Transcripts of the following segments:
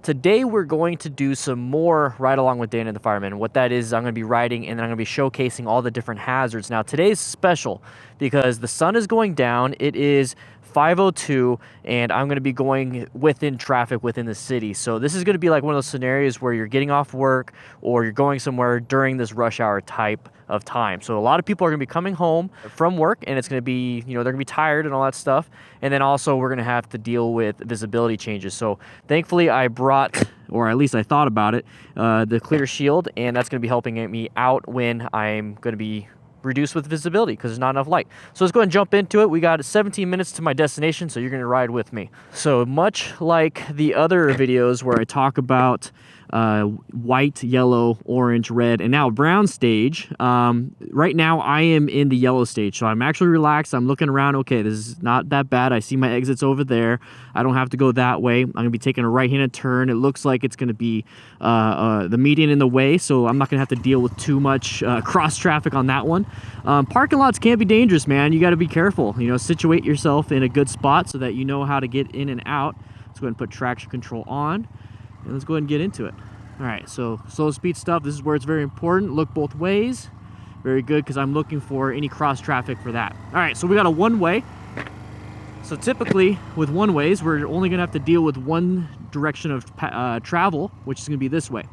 Today we're going to do some more ride along with Dana the Fireman. What that is I'm going to be riding and then I'm going to be showcasing all the different hazards. Now today's special because the sun is going down. It is 5:02 and I'm going to be going within traffic within the city. So this is going to be like one of those scenarios where you're getting off work or you're going somewhere during this rush hour type of time. So a lot of people are going to be coming home from work and it's going to be, they're going to be tired and all that stuff. And then also we're going to have to deal with visibility changes. So thankfully I brought, or at least I thought about it, the clear shield, and that's going to be helping me out when I'm going to be reduced with visibility because there's not enough light. So let's go ahead and jump into it. We got 17 minutes to my destination, so you're going to ride with me. So much like the other videos where I talk about white, yellow, orange, red, and now brown stage, right now I am in the yellow stage, so I'm actually relaxed. I'm looking around. Okay, this is not that bad. I see my exits over there. I don't have to go that way. I'm going to be taking a right-handed turn. It looks like it's going to be the median in the way, so I'm not going to have to deal with too much cross traffic on that one. Parking lots can be dangerous, man. You got to be careful. Situate yourself in a good spot so that you know how to get in and out. Let's go ahead and put traction control on. And let's go ahead and get into it. All right, so slow speed stuff. This is where it's very important. Look both ways. Very good, because I'm looking for any cross traffic for that. All right, so we got a one-way. So typically with one-ways, we're only gonna have to deal with one direction of travel, which is gonna be this way.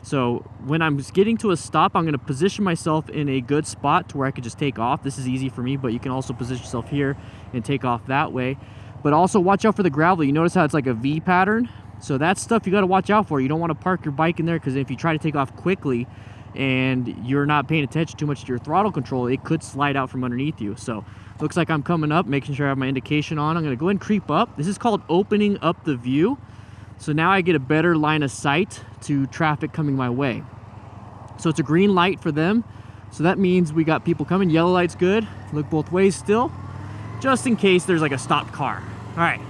So when I'm getting to a stop, I'm gonna position myself in a good spot to where I could just take off. This is easy for me, but you can also position yourself here and take off that way. But also watch out for the gravel. You notice how it's like a V pattern? So that's stuff you got to watch out for. You don't want to park your bike in there because if you try to take off quickly and you're not paying attention too much to your throttle control, it could slide out from underneath you. So looks like I'm coming up, making sure I have my indication on. I'm going to go ahead and creep up. This is called opening up the view. So now I get a better line of sight to traffic coming my way. So it's a green light for them. So that means we got people coming. Yellow light's good. Look both ways still, just in case there's like a stopped car. All right.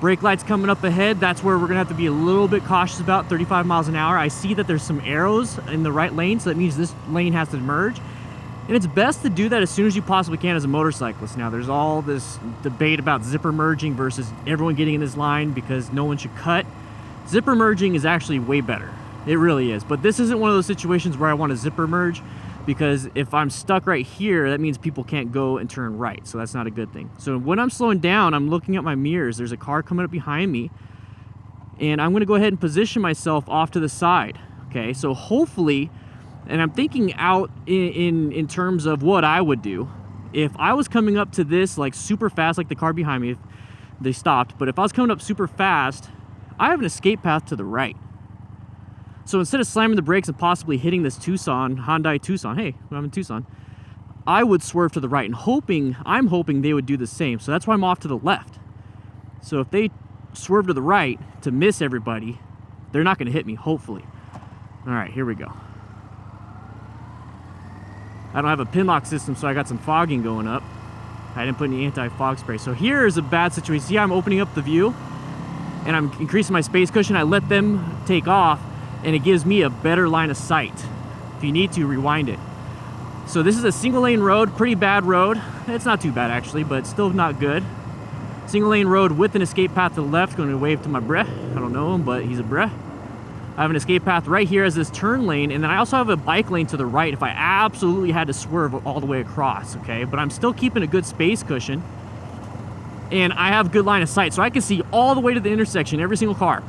Brake lights coming up ahead. That's where we're gonna have to be a little bit cautious about. 35 miles an hour. I see that there's some arrows in the right lane, so that means this lane has to merge. And it's best to do that as soon as you possibly can as a motorcyclist. Now, there's all this debate about zipper merging versus everyone getting in this line because no one should cut. Zipper merging is actually way better. It really is. But this isn't one of those situations where I want to zipper merge, because if I'm stuck right here, that means people can't go and turn right, so that's not a good thing. So when I'm slowing down, I'm looking at my mirrors. There's a car coming up behind me, and I'm gonna go ahead and position myself off to the side, okay? So hopefully, and I'm thinking out in terms of what I would do. If I was coming up to this like super fast, like the car behind me, if they stopped, but if I was coming up super fast, I have an escape path to the right. So instead of slamming the brakes and possibly hitting this Hyundai Tucson, hey, I'm in Tucson, I would swerve to the right, and I'm hoping they would do the same. So that's why I'm off to the left. So if they swerve to the right to miss everybody, they're not gonna hit me, hopefully. All right, here we go. I don't have a pin lock system, so I got some fogging going up. I didn't put any anti-fog spray. So here is a bad situation. See how I'm opening up the view and I'm increasing my space cushion. I let them take off, and it gives me a better line of sight. If you need to, rewind it. So this is a single lane road, pretty bad road. It's not too bad actually, but still not good. Single lane road with an escape path to the left. Going to wave to my bruh. I don't know him, but he's a bruh. I have an escape path right here as this turn lane, and then I also have a bike lane to the right if I absolutely had to swerve all the way across, okay? But I'm still keeping a good space cushion, and I have good line of sight, so I can see all the way to the intersection, every single car.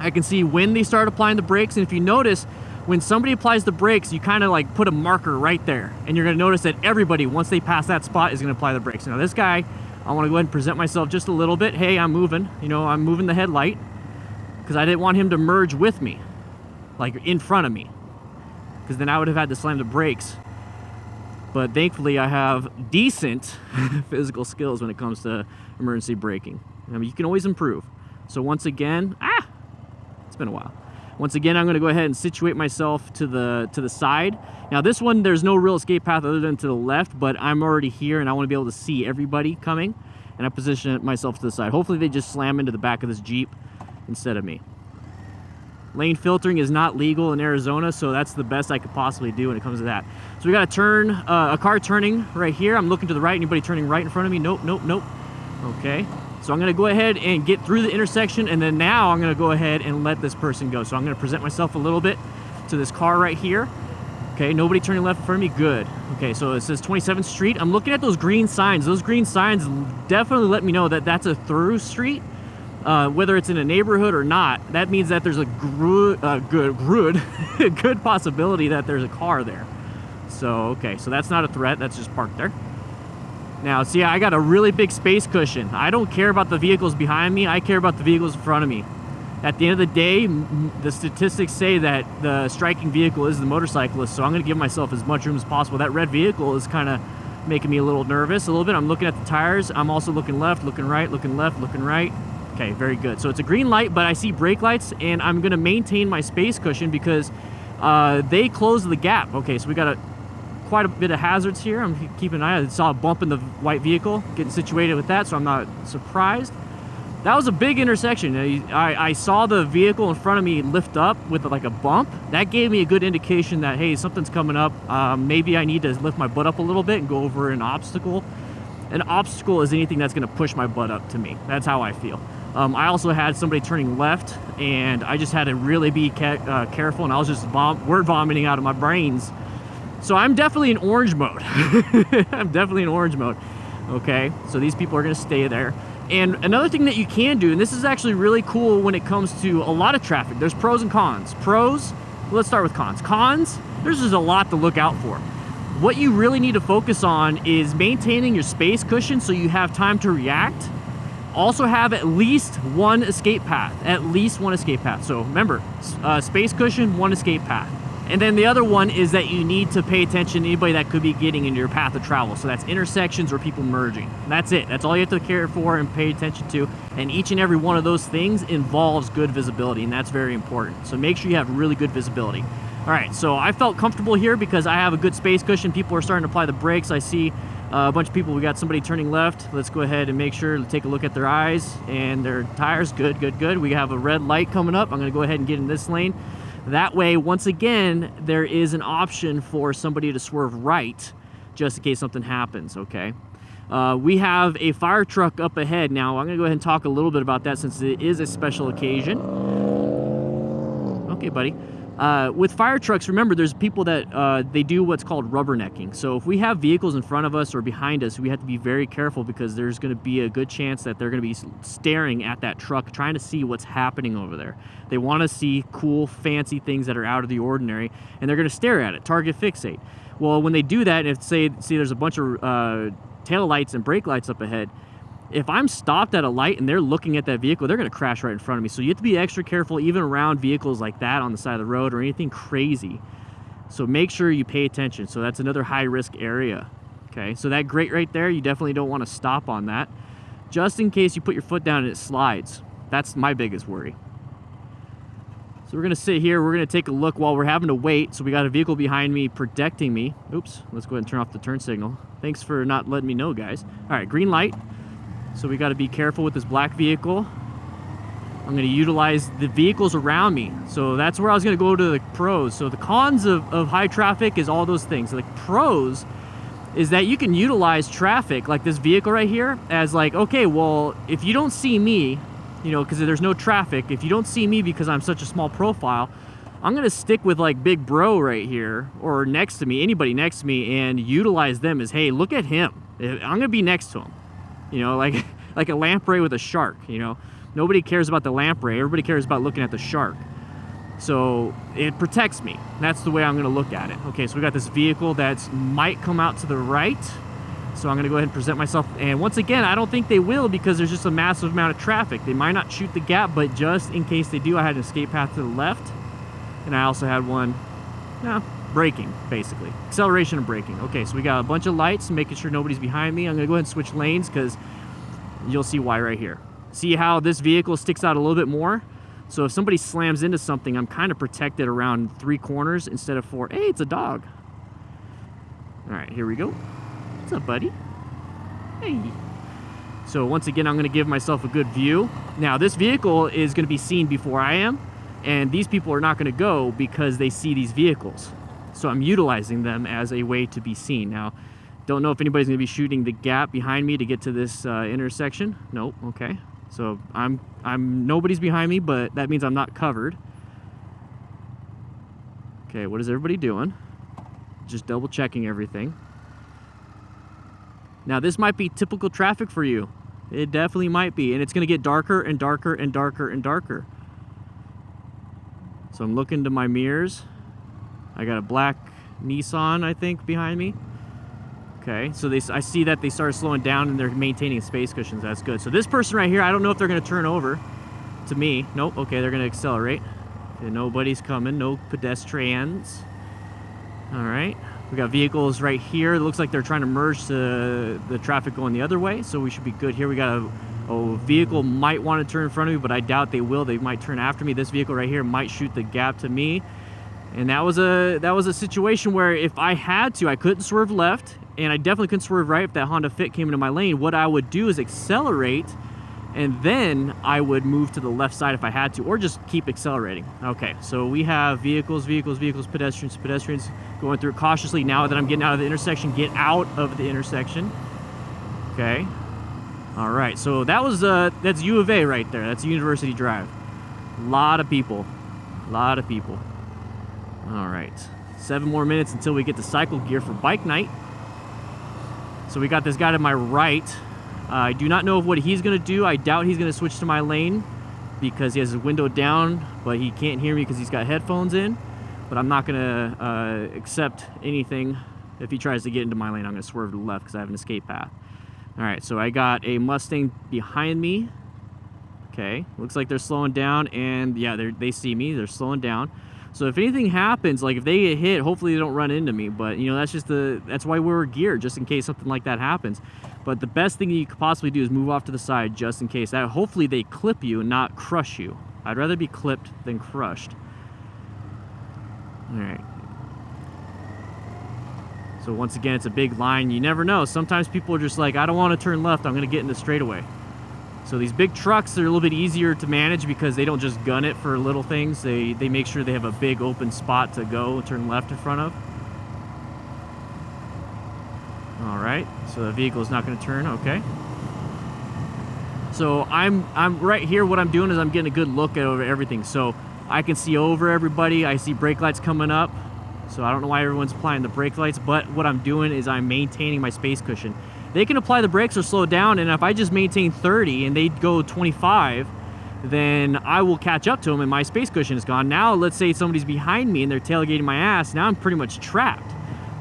I can see when they start applying the brakes, and if you notice, when somebody applies the brakes, you kind of like put a marker right there, and you're gonna notice that everybody, once they pass that spot, is gonna apply the brakes. Now this guy, I wanna go ahead and present myself just a little bit. Hey, I'm moving, I'm moving the headlight, because I didn't want him to merge with me, like in front of me, because then I would have had to slam the brakes. But thankfully, I have decent physical skills when it comes to emergency braking. I mean, you can always improve. So once again, it's been a while. Once again, I'm going to go ahead and situate myself to the side. Now this one, there's no real escape path other than to the left, but I'm already here and I want to be able to see everybody coming, and I position myself to the side. Hopefully they just slam into the back of this Jeep instead of me. Lane filtering is not legal in Arizona, so that's the best I could possibly do when it comes to that. So we got a turn, a car turning right here. I'm looking to the right. Anybody turning right in front of me? Nope, nope, nope. Okay. So I'm going to go ahead and get through the intersection, and then now I'm going to go ahead and let this person go. So I'm going to present myself a little bit to this car right here. Okay, nobody turning left in front of me, good. Okay, so it says 27th Street. I'm looking at those green signs. Those green signs definitely let me know that that's a through street. Whether it's in a neighborhood or not, that means that there's a good possibility that there's a car there. So, okay, so that's not a threat, that's just parked there. Now, see, I got a really big space cushion. I don't care about the vehicles behind me, I care about the vehicles in front of me. At the end of the day, the statistics say that the striking vehicle is the motorcyclist, so I'm gonna give myself as much room as possible. That red vehicle is kind of making me a little nervous a little bit. I'm looking at the tires, I'm also looking left, looking right, looking left, looking right. Okay, very good. So it's a green light, but I see brake lights, and I'm gonna maintain my space cushion because they close the gap. Okay, so we got quite a bit of hazards here. I'm keeping an eye. I saw a bump in the white vehicle, getting situated with that, so I'm not surprised. That was a big intersection. I saw the vehicle in front of me lift up with like a bump. That gave me a good indication that, hey, something's coming up. Maybe I need to lift my butt up a little bit and go over an obstacle. An obstacle is anything that's gonna push my butt up to me. That's how I feel. I also had somebody turning left, and I just had to really be careful, and I was just word vomiting out of my brains. So I'm definitely in orange mode. I'm definitely in orange mode. Okay, so these people are gonna stay there. And another thing that you can do, and this is actually really cool when it comes to a lot of traffic, there's pros and cons. Pros, let's start with cons. Cons, there's just a lot to look out for. What you really need to focus on is maintaining your space cushion so you have time to react. Also have at least one escape path, So remember, space cushion, one escape path. And then the other one is that you need to pay attention to anybody that could be getting into your path of travel. So that's intersections or people merging. That's it. That's all you have to care for and pay attention to. And each and every one of those things involves good visibility, and that's very important. So make sure you have really good visibility. All right, so I felt comfortable here because I have a good space cushion. People are starting to apply the brakes. I see a bunch of people. We got somebody turning left. Let's go ahead and make sure to take a look at their eyes and their tires. Good, good, good. We have a red light coming up. I'm gonna go ahead and get in this lane. That way, once again, there is an option for somebody to swerve right just in case something happens, okay? We have a fire truck up ahead. Now, I'm gonna go ahead and talk a little bit about that since it is a special occasion. Okay, buddy. With fire trucks, remember, there's people that they do what's called rubbernecking. So if we have vehicles in front of us or behind us, we have to be very careful because there's going to be a good chance that they're going to be staring at that truck, trying to see what's happening over there. They want to see cool, fancy things that are out of the ordinary, and they're going to stare at it, target fixate. Well, when they do that, if see there's a bunch of tail lights and brake lights up ahead, if I'm stopped at a light and they're looking at that vehicle, they're going to crash right in front of me. So you have to be extra careful even around vehicles like that on the side of the road or anything crazy. So make sure you pay attention. So that's another high risk area. Okay, so that grate right there, you definitely don't want to stop on that. Just in case you put your foot down and it slides. That's my biggest worry. So we're going to sit here. We're going to take a look while we're having to wait. So we got a vehicle behind me protecting me. Oops, let's go ahead and turn off the turn signal. Thanks for not letting me know, guys. All right, green light. So we got to be careful with this black vehicle. I'm going to utilize the vehicles around me. So that's where I was going to go to the pros. So the cons of high traffic is all those things. Like pros is that you can utilize traffic like this vehicle right here as like, okay, well, if you don't see me, you know, because there's no traffic, if you don't see me because I'm such a small profile, I'm going to stick with like big bro right here or next to me, anybody next to me, and utilize them as, hey, look at him. I'm going to be next to him. You know, like a lamprey with a shark, you know. Nobody cares about the lamprey. Everybody cares about looking at the shark. So it protects me. That's the way I'm going to look at it. Okay, so we got this vehicle that might come out to the right. So I'm going to go ahead and present myself. And once again, I don't think they will because there's just a massive amount of traffic. They might not shoot the gap, but just in case they do, I had an escape path to the left. And I also had one, braking, basically. Acceleration and braking. Okay, so we got a bunch of lights, making sure nobody's behind me. I'm gonna go ahead and switch lanes because you'll see why right here. See how this vehicle sticks out a little bit more? So if somebody slams into something, I'm kind of protected around 3 corners instead of 4. Hey, it's a dog. All right, here we go. What's up, buddy? Hey. So once again, I'm gonna give myself a good view. Now, this vehicle is gonna be seen before I am, and these people are not gonna go because they see these vehicles. So I'm utilizing them as a way to be seen. Now, Don't know if anybody's gonna be shooting the gap behind me to get to this intersection. Nope, okay. So nobody's behind me, but that means I'm not covered. Okay, what is everybody doing? Just double checking everything. Now this might be typical traffic for you. It definitely might be, and it's gonna get darker and darker and darker and darker. So I'm looking to my mirrors. I got a black Nissan, I think, behind me. Okay, so I see that they started slowing down and they're maintaining space cushions. That's good. So this person right here, I don't know if they're gonna turn over to me. Nope, okay, they're gonna accelerate. And nobody's coming, no pedestrians. All right, we got vehicles right here. It looks like they're trying to merge the traffic going the other way, so we should be good here. We got a vehicle might want to turn in front of me, but I doubt they will. They might turn after me. This vehicle right here might shoot the gap to me. And that was a situation where if I had to, I couldn't swerve left, and I definitely couldn't swerve right if that Honda Fit came into my lane. What I would do is accelerate, and then I would move to the left side if I had to, or just keep accelerating. Okay, so we have vehicles, pedestrians going through cautiously. Now that I'm getting out of the intersection, get out of the intersection. Okay. All right, so that's U of A right there. That's University Drive. A lot of people. All right, 7 more minutes until we get to cycle gear for bike night. So we got this guy to my right. I do not know what he's gonna do. I doubt he's gonna switch to my lane because he has his window down, but he can't hear me because he's got headphones in. But I'm not gonna accept anything. If he tries to get into my lane, I'm gonna swerve to the left because I have an escape path. All right, so I got a Mustang behind me. Okay, looks like they're slowing down, and yeah, they see me, they're slowing down. So if anything happens, like if they get hit, hopefully they don't run into me, but you know, that's why we're geared, just in case something like that happens. But the best thing you could possibly do is move off to the side just in case. That hopefully they clip you and not crush you. I'd rather be clipped than crushed. All right. So once again, it's a big line. You never know. Sometimes people are just like, I don't want to turn left. I'm going to get in the straightaway. So these big trucks are a little bit easier to manage because they don't just gun it for little things. They make sure they have a big open spot to go turn left in front of. All right, so the vehicle is not going to turn. Okay. So I'm right here. What I'm doing is I'm getting a good look at over everything. So I can see over everybody. I see brake lights coming up. So I don't know why everyone's applying the brake lights, but what I'm doing is I'm maintaining my space cushion. They can apply the brakes or slow down, and if I just maintain 30 and they go 25, then I will catch up to them and my space cushion is gone. Now, let's say somebody's behind me and they're tailgating my ass. Now I'm pretty much trapped.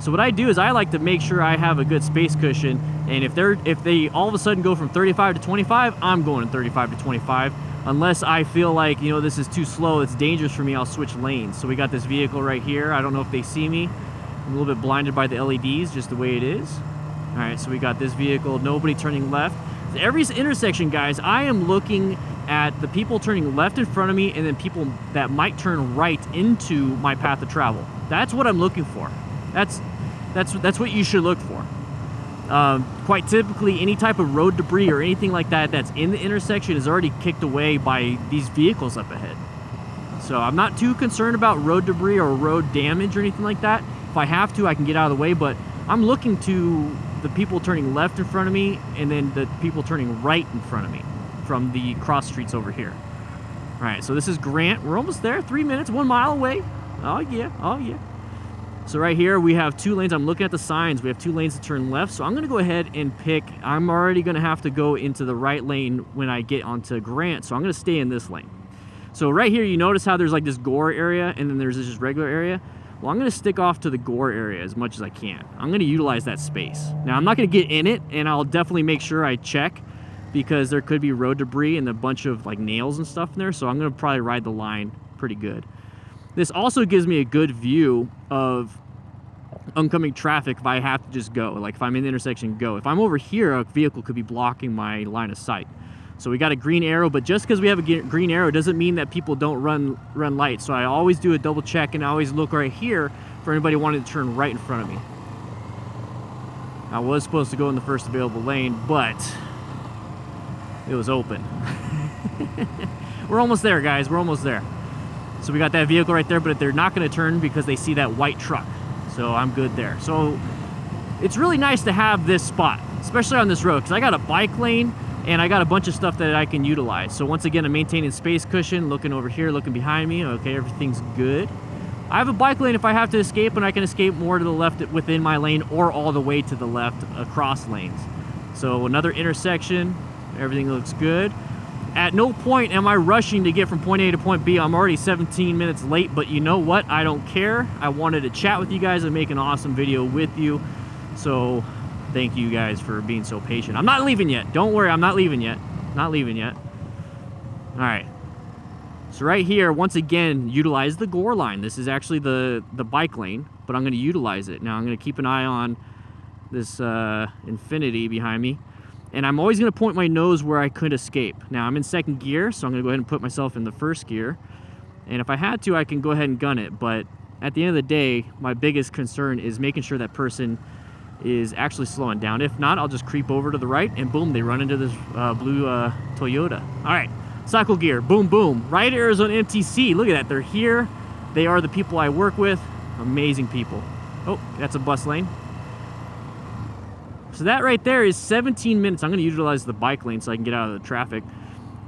So what I do is I like to make sure I have a good space cushion, and if they all of a sudden go from 35 to 25, I'm going 35 to 25. Unless I feel like, you know, this is too slow, it's dangerous for me, I'll switch lanes. So we got this vehicle right here. I don't know if they see me. I'm a little bit blinded by the LEDs, just the way it is. All right, so we got this vehicle, nobody turning left. So every intersection, guys, I am looking at the people turning left in front of me and then people that might turn right into my path of travel. That's what I'm looking for. That's what you should look for. Quite typically, any type of road debris or anything like that that's in the intersection is already kicked away by these vehicles up ahead. So I'm not too concerned about road debris or road damage or anything like that. If I have to, I can get out of the way, but I'm looking to the people turning left in front of me and then the people turning right in front of me from the cross streets over here. All right, so this is Grant. We're almost there, 3 minutes, 1 mile away. Oh yeah, oh yeah. So right here we have 2 lanes. I'm looking at the signs. We have 2 lanes to turn left. So I'm gonna go ahead and pick, I'm already gonna have to go into the right lane when I get onto Grant. So I'm gonna stay in this lane. So right here, you notice how there's like this gore area and then there's this just regular area. Well, I'm gonna stick off to the gore area as much as I can. I'm gonna utilize that space. Now I'm not gonna get in it, and I'll definitely make sure I check because there could be road debris and a bunch of like nails and stuff in there. So I'm gonna probably ride the line pretty good. This also gives me a good view of oncoming traffic if I have to just go. Like if I'm in the intersection, go. If I'm over here, a vehicle could be blocking my line of sight. So we got a green arrow, but just because we have a green arrow doesn't mean that people don't run lights. So I always do a double check and I always look right here for anybody wanting to turn right in front of me. I was supposed to go in the first available lane, but it was open. We're almost there, guys. We're almost there. So we got that vehicle right there, but they're not going to turn because they see that white truck. So I'm good there. So it's really nice to have this spot, especially on this road, because I got a bike lane and I got a bunch of stuff that I can utilize. So once again, I'm maintaining space cushion, looking over here, looking behind me. Okay, everything's good. I have a bike lane if I have to escape, and I can escape more to the left within my lane or all the way to the left across lanes. So another intersection, everything looks good. At no point am I rushing to get from point A to point B. I'm already 17 minutes late, but you know what? I don't care. I wanted to chat with you guys and make an awesome video with you. So thank you guys for being so patient. I'm not leaving yet. Don't worry, I'm not leaving yet. Not leaving yet. All right. So right here, once again, utilize the Gore line. This is actually the bike lane, but I'm going to utilize it. Now I'm going to keep an eye on this Infiniti behind me. And I'm always going to point my nose where I could escape. Now I'm in second gear, so I'm going to go ahead and put myself in the first gear. And if I had to, I can go ahead and gun it. But at the end of the day, my biggest concern is making sure that person is actually slowing down. If not, I'll just creep over to the right, and boom, they run into this blue Toyota. All right, cycle gear, boom, boom. Right Arizona MTC, look at that. They're here. They are the people I work with. Amazing people. Oh, that's a bus lane. So that right there is 17 minutes. I'm going to utilize the bike lane so I can get out of the traffic.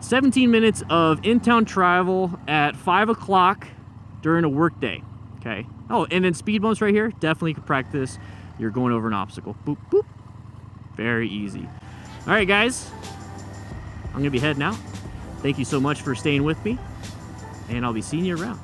17 minutes of in-town travel at 5 o'clock during a work day. Okay. Oh, and then speed bumps right here. Definitely could practice. You're going over an obstacle. Boop, boop. Very easy. All right, guys. I'm going to be heading out. Thank you so much for staying with me, and I'll be seeing you around.